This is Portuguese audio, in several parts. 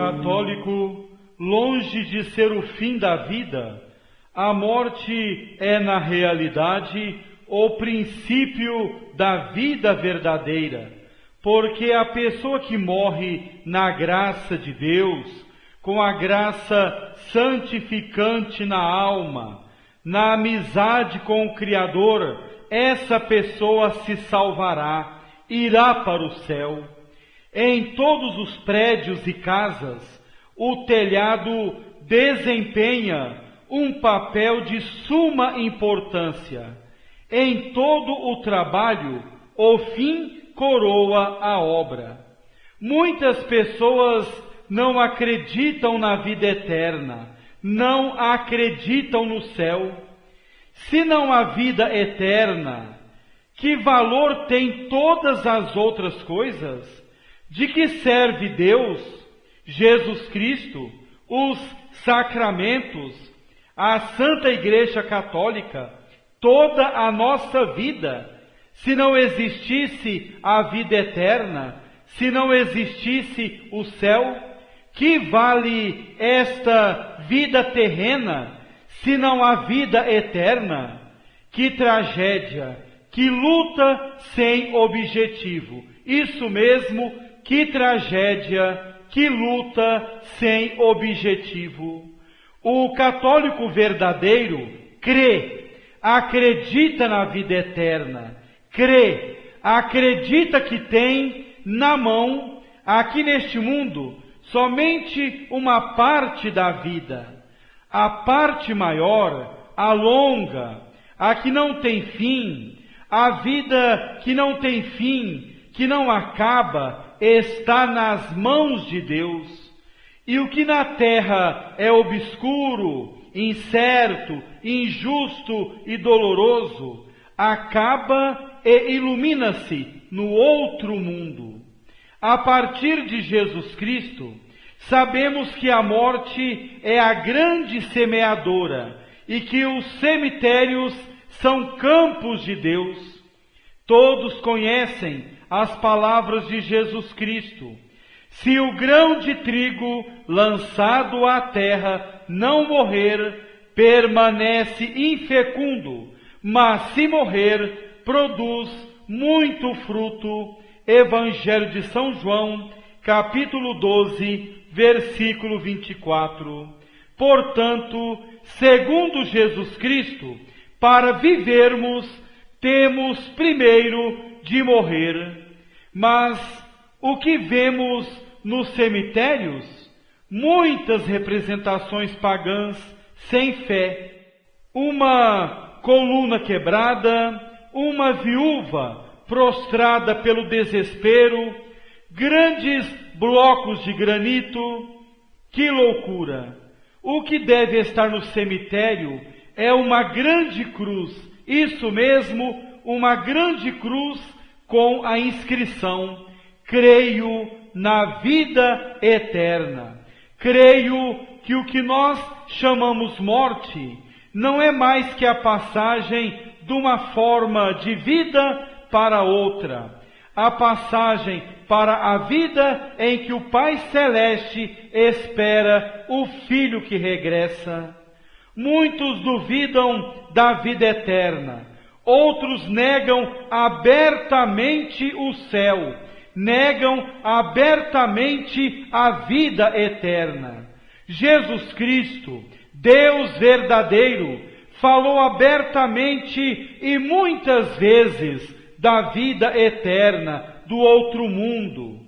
católico, longe de ser o fim da vida, a morte é, na realidade, o princípio da vida verdadeira, porque a pessoa que morre na graça de Deus, com a graça santificante na alma, na amizade com o Criador, essa pessoa se salvará, irá para o céu. Em todos os prédios e casas, o telhado desempenha um papel de suma importância. Em todo o trabalho, o fim coroa a obra. Muitas pessoas não acreditam na vida eterna, não acreditam no céu. Se não há vida eterna, que valor tem todas as outras coisas? De que serve Deus, Jesus Cristo, os sacramentos, a Santa Igreja Católica, toda a nossa vida, se não existisse a vida eterna, se não existisse o céu? Que vale esta vida terrena, se não há vida eterna? Que tragédia, que luta sem objetivo. Isso mesmo, que tragédia, que luta sem objetivo. O católico verdadeiro crê, acredita na vida eterna, crê, acredita que tem na mão, aqui neste mundo, somente uma parte da vida. A parte maior, a longa, a que não tem fim, a vida que não tem fim, que não acaba, está nas mãos de Deus. E o que na terra é obscuro, incerto, injusto e doloroso, acaba e ilumina-se no outro mundo. A partir de Jesus Cristo, sabemos que a morte é a grande semeadora e que os cemitérios são campos de Deus. Todos conhecem as palavras de Jesus Cristo. Se o grão de trigo lançado à terra não morrer, permanece infecundo, mas se morrer, produz muito fruto. Evangelho de São João, capítulo 12, versículo 24. Portanto, segundo Jesus Cristo, para vivermos, temos primeiro de morrer. Mas o que vemos nos cemitérios? Muitas representações pagãs sem fé. Uma coluna quebrada, uma viúva prostrada pelo desespero, grandes blocos de granito. Que loucura! O que deve estar no cemitério é uma grande cruz, isso mesmo, uma grande cruz com a inscrição: creio na vida eterna. Creio que o que nós chamamos morte não é mais que a passagem de uma forma de vida para outra, a passagem para a vida em que o Pai Celeste espera o Filho que regressa. Muitos duvidam da vida eterna, outros negam abertamente o céu, negam abertamente a vida eterna. Jesus Cristo, Deus verdadeiro, falou abertamente e muitas vezes da vida eterna, do outro mundo.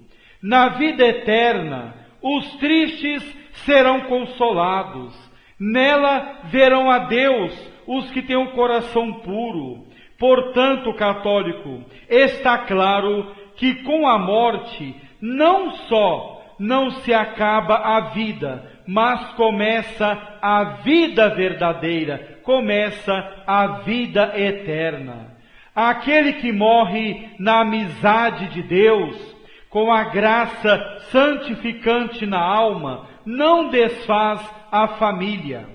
Na vida eterna, os tristes serão consolados. Nela verão a Deus os que têm o coração puro. Portanto, católico, está claro que com a morte não só não se acaba a vida, mas começa a vida verdadeira, começa a vida eterna. Aquele que morre na amizade de Deus, com a graça santificante na alma, não desfaz a família.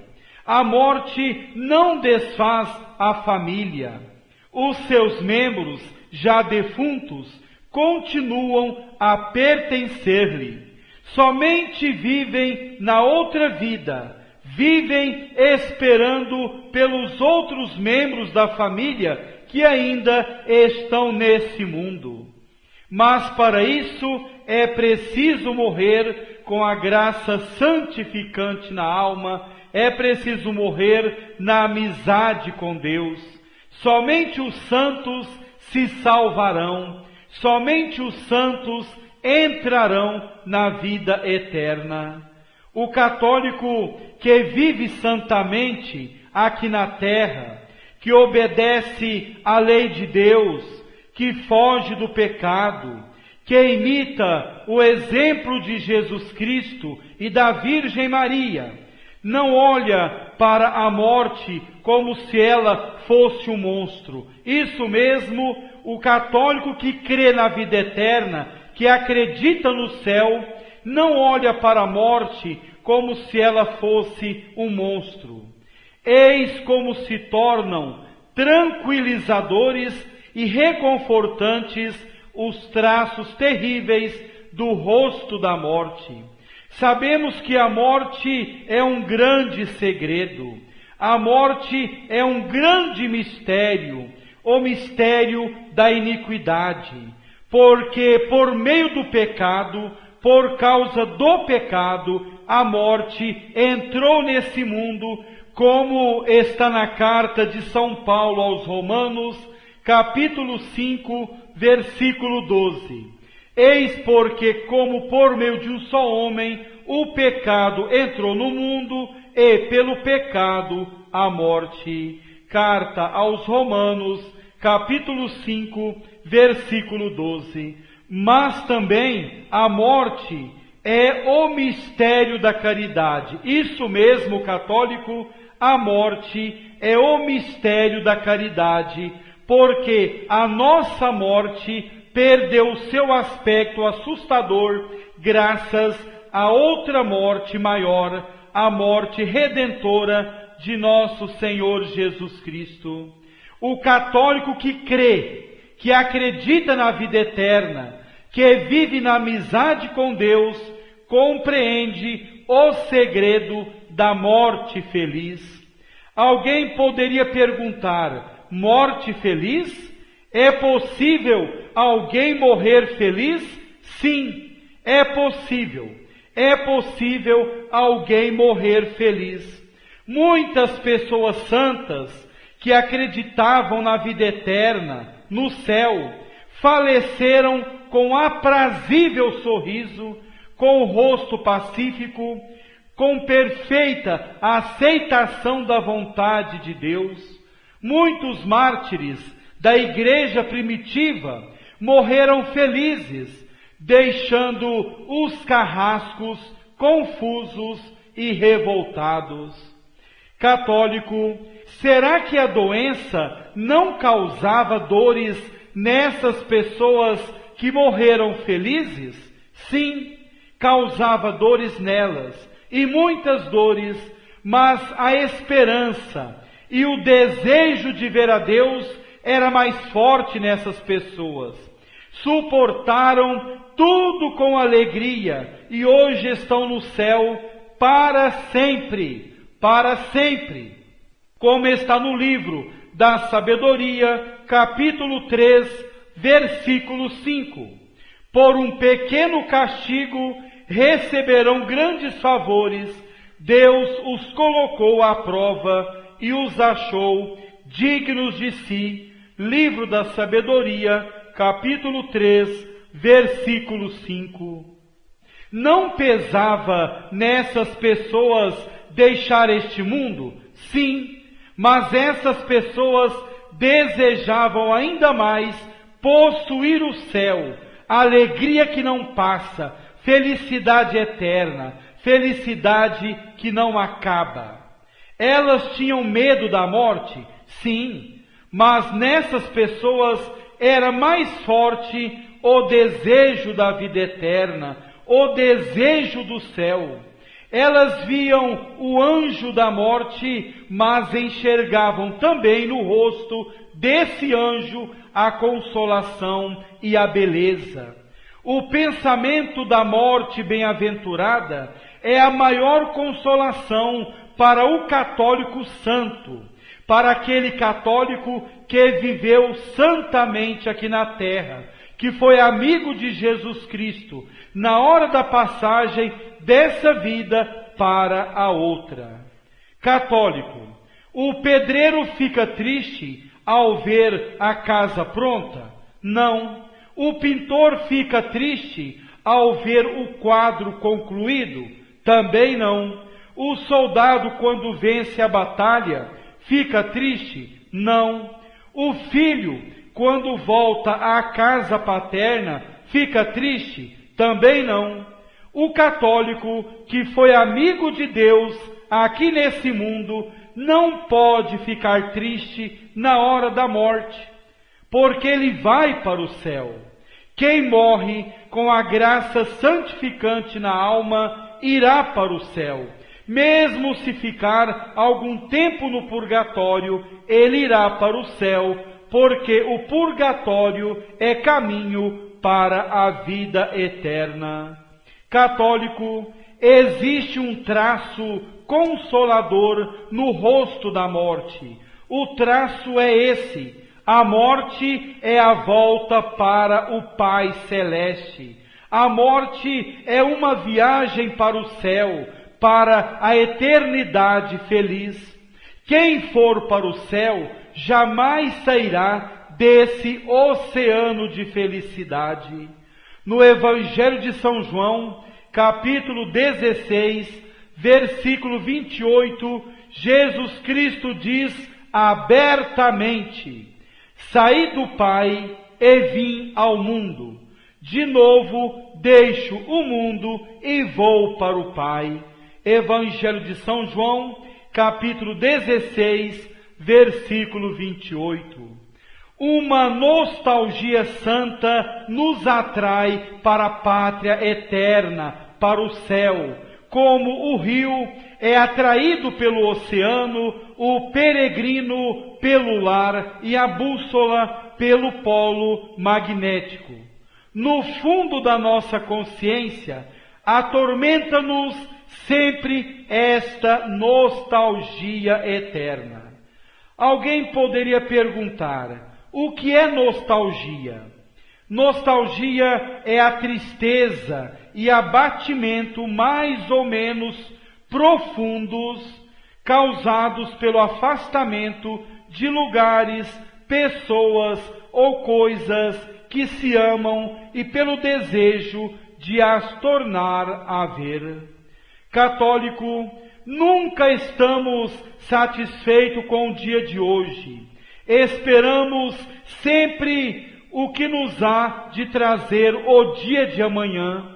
A morte não desfaz a família. Os seus membros, já defuntos, continuam a pertencer-lhe. somente vivem na outra vida, vivem esperando pelos outros membros da família que ainda estão nesse mundo. Mas para isso é preciso morrer com a graça santificante na alma, é preciso morrer na amizade com Deus. Somente os santos se salvarão, somente os santos entrarão na vida eterna. O católico que vive santamente aqui na terra, que obedece à lei de Deus, que foge do pecado, que imita o exemplo de Jesus Cristo e da Virgem Maria, não olha para a morte como se ela fosse um monstro. Isso mesmo, o católico que crê na vida eterna, que acredita no céu, não olha para a morte como se ela fosse um monstro. Eis como se tornam tranquilizadores e reconfortantes os traços terríveis do rosto da morte. Sabemos que a morte é um grande segredo, a morte é um grande mistério, o mistério da iniquidade, porque por meio do pecado, por causa do pecado, a morte entrou nesse mundo, como está na carta de São Paulo aos Romanos, capítulo 5, versículo 12. Eis porque, como por meio de um só homem, o pecado entrou no mundo, e pelo pecado a morte. Carta aos Romanos, capítulo 5, versículo 12. Mas também a morte é o mistério da caridade. Isso mesmo, católico, a morte é o mistério da caridade, porque a nossa morte perdeu seu aspecto assustador graças a outra morte maior, a morte redentora de nosso Senhor Jesus Cristo. O católico que crê, que acredita na vida eterna, que vive na amizade com Deus, compreende o segredo da morte feliz. Alguém poderia perguntar: morte feliz? É possível alguém morrer feliz? Sim, é possível. É possível alguém morrer feliz. Muitas pessoas santas que acreditavam na vida eterna, no céu, faleceram com aprazível sorriso, com o rosto pacífico, com perfeita aceitação da vontade de Deus. Muitos mártires da igreja primitiva morreram felizes, deixando os carrascos confusos e revoltados. Católico, será que a doença não causava dores nessas pessoas que morreram felizes? Sim, causava dores nelas, e muitas dores, mas a esperança e o desejo de ver a Deus era mais forte nessas pessoas. Suportaram tudo com alegria e hoje estão no céu para sempre, para sempre. Como está no livro da Sabedoria, capítulo 3, versículo 5. Por um pequeno castigo receberão grandes favores. Deus os colocou à prova e os achou dignos de si. Livro da Sabedoria, capítulo 3, versículo 5. Não pesava nessas pessoas deixar este mundo? Sim, mas essas pessoas desejavam ainda mais possuir o céu, a alegria que não passa, felicidade eterna, felicidade que não acaba. Elas tinham medo da morte? Sim, mas nessas pessoas era mais forte o desejo da vida eterna, o desejo do céu. Elas viam o anjo da morte, mas enxergavam também no rosto desse anjo a consolação e a beleza. O pensamento da morte bem-aventurada é a maior consolação para o católico santo, para aquele católico que viveu santamente aqui na terra, que foi amigo de Jesus Cristo, na hora da passagem dessa vida para a outra. Católico, o pedreiro fica triste ao ver a casa pronta? Não. O pintor fica triste ao ver o quadro concluído? Também não. O soldado, quando vence a batalha, fica triste? Não. O filho, quando volta à casa paterna, fica triste? Também não. O católico, que foi amigo de Deus aqui nesse mundo, não pode ficar triste na hora da morte, porque ele vai para o céu. Quem morre com a graça santificante na alma irá para o céu. Mesmo se ficar algum tempo no purgatório, ele irá para o céu, porque o purgatório é caminho para a vida eterna. Católico, existe um traço consolador no rosto da morte. O traço é esse: a morte é a volta para o Pai Celeste. A morte é uma viagem para o céu, para a eternidade feliz. Quem for para o céu jamais sairá desse oceano de felicidade. No Evangelho de São João, capítulo 16, versículo 28, Jesus Cristo diz abertamente: saí do Pai e vim ao mundo. De novo deixo o mundo e vou para o Pai. Evangelho de São João, capítulo 16, versículo 28. Uma nostalgia santa nos atrai para a pátria eterna, para o céu. Como o rio é atraído pelo oceano, o peregrino pelo lar e a bússola pelo polo magnético. No fundo da nossa consciência, atormenta-nos sempre esta nostalgia eterna. Alguém poderia perguntar: o que é nostalgia? Nostalgia é a tristeza e abatimento mais ou menos profundos causados pelo afastamento de lugares, pessoas ou coisas que se amam e pelo desejo de as tornar a ver. Católico, nunca estamos satisfeitos com o dia de hoje. Esperamos sempre o que nos há de trazer o dia de amanhã.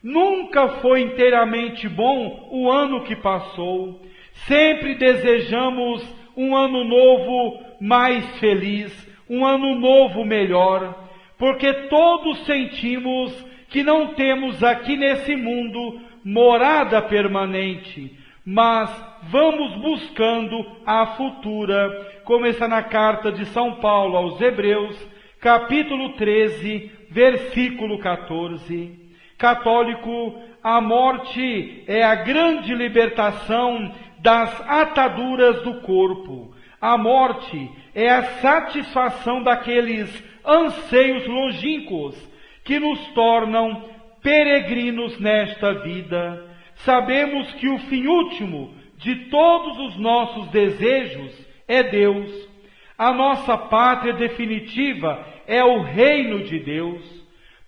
Nunca foi inteiramente bom o ano que passou. Sempre desejamos um ano novo mais feliz, um ano novo melhor, porque todos sentimos que não temos aqui nesse mundo morada permanente, mas vamos buscando a futura, como está na carta de São Paulo aos Hebreus, capítulo 13, versículo 14. Católico, a morte é a grande libertação das ataduras do corpo. A morte é a satisfação daqueles anseios longínquos que nos tornam peregrinos nesta vida. Sabemos que o fim último de todos os nossos desejos é Deus. A nossa pátria definitiva é o reino de Deus.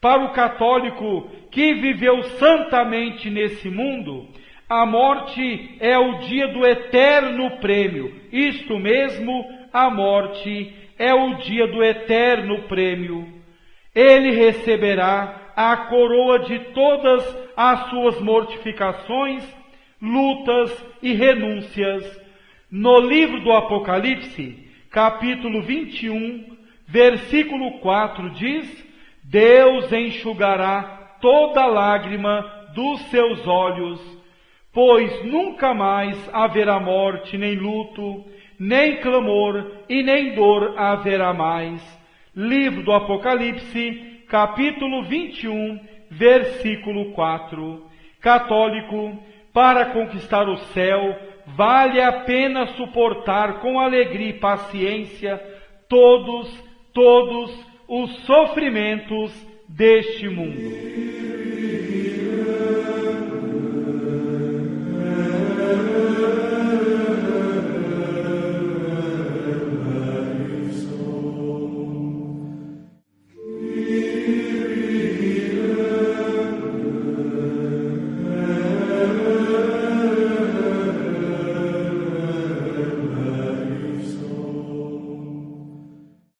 Para o católico que viveu santamente nesse mundo, a morte é o dia do eterno prêmio. Isto mesmo, a morte é o dia do eterno prêmio. Ele receberá a coroa de todas as suas mortificações, lutas e renúncias. No livro do Apocalipse, capítulo 21, versículo 4 diz: Deus enxugará toda lágrima dos seus olhos, pois nunca mais haverá morte, nem luto, nem clamor e nem dor haverá mais. Livro do Apocalipse, capítulo 21, versículo 4. Católico, para conquistar o céu, vale a pena suportar com alegria e paciência todos os sofrimentos deste mundo.